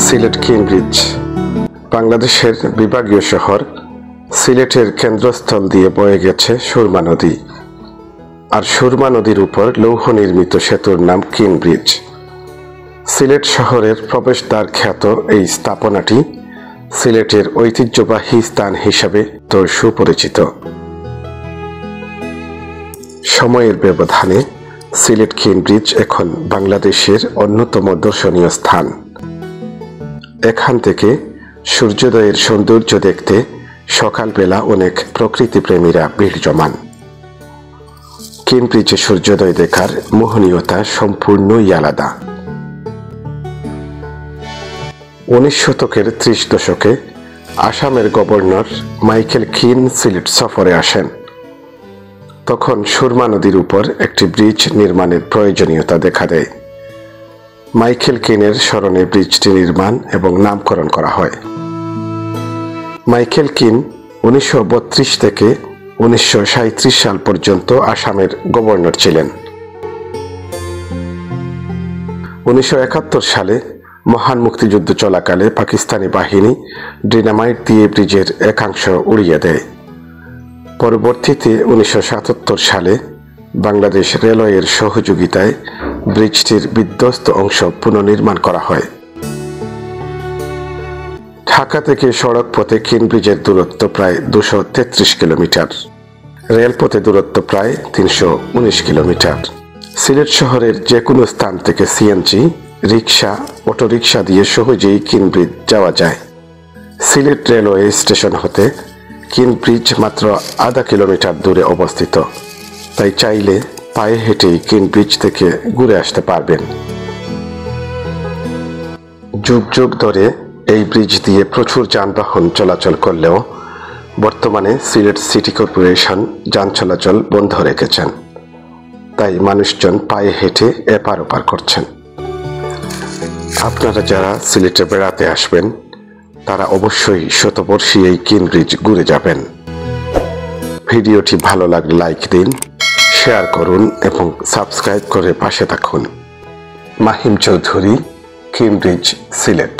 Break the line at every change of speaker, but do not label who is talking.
Sylhet Cambridge বাংলাদেশের বিভাগীয় শহর সিলেটের কেন্দ্রস্থল দিয়ে বয়ে গেছে সুরমা নদী। আর সুরমা নদীর উপর লৌহ নির্মিত সেতুর নাম কেমব্রিজ। সিলেট শহরের প্রবেশদ্বার খ্যাত এই স্থাপনাটি সিলেটের ঐতিহ্যবাহী স্থান হিসাবে তো সুপরিচিত। সময়ের ব্যবধানে সিলেট কেমব্রিজ এখন বাংলাদেশের অন্যতম দর্শনীয় স্থান। এখান থেকে সূর্যোদয়ের সৌন্দর্য দেখতে সকালবেলা অনেক প্রকৃতিপ্রেমীরা ভিড় জমান। কেমব্রিজে সূর্যোদয় দেখার মোহনীয়তা সম্পূর্ণই আলাদা। 19 শতকের 30 দশকে আসামের গভর্নর মাইকেল কিন সিলেট সফরে আসেন। তখন সুরমা নদীর উপর একটি ব্রিজ নির্মাণের প্রয়োজনীয়তা দেখা দেয়। মাইকেল কিনের স্মরণে ব্রিজটি নির্মাণ এবং নামকরণ করা হয়। মাইকেল কিন 1932 থেকে 1937 সাল পর্যন্ত আসামের গভর্নর ছিলেন। 1971 সালে মহান মুক্তিযুদ্ধ চলাকালে পাকিস্তানি বাহিনী ডিনামাইট দিয়ে ব্রিজের একাংশ উড়িয়ে দেয়। পরবর্তীতে 1977 সালে বাংলাদেশ রেলওয়ের সহযোগিতায় ব্রিজটির বিধ্বস্ত অংশ পুনর্নির্মাণ করা হয়। ঢাকা থেকে সড়ক পথে কেমব্রিজের দূরত্ব প্রায় 233 কিলোমিটার, রেলপথে দূরত্ব প্রায় 319 কিলোমিটার। সিলেট শহরের যে কোনো স্থান থেকে সিএনজি, রিক্সা, অটোরিক্সা দিয়ে সহজেই কেমব্রিজ যাওয়া যায়। সিলেট রেলওয়ে স্টেশন হতে কেমব্রিজ মাত্র আধা কিলোমিটার দূরে অবস্থিত, তাই চাইলে পায়ে হেঁটেই কেমব্রিজ থেকে ঘুরে আসতে পারবেন। যুগ যুগ ধরে এই ব্রিজ দিয়ে প্রচুর যানবাহন চলাচল করলেও বর্তমানে সিলেট সিটি কর্পোরেশন যান চলাচল বন্ধ রেখেছেন, তাই মানুষজন পায়ে হেঁটে এপার ওপার করছেন। আপনারা যারা সিলেটে বেড়াতে আসবেন তারা অবশ্যই শতবর্ষী এই কেমব্রিজ ঘুরে যাবেন। ভিডিওটি ভালো লাগলে লাইক দিন, শেয়ার করুন এবং সাবস্ক্রাইব করে পাশে থাকুন। মাহিম চৌধুরী, কেমব্রিজ, সিলেট।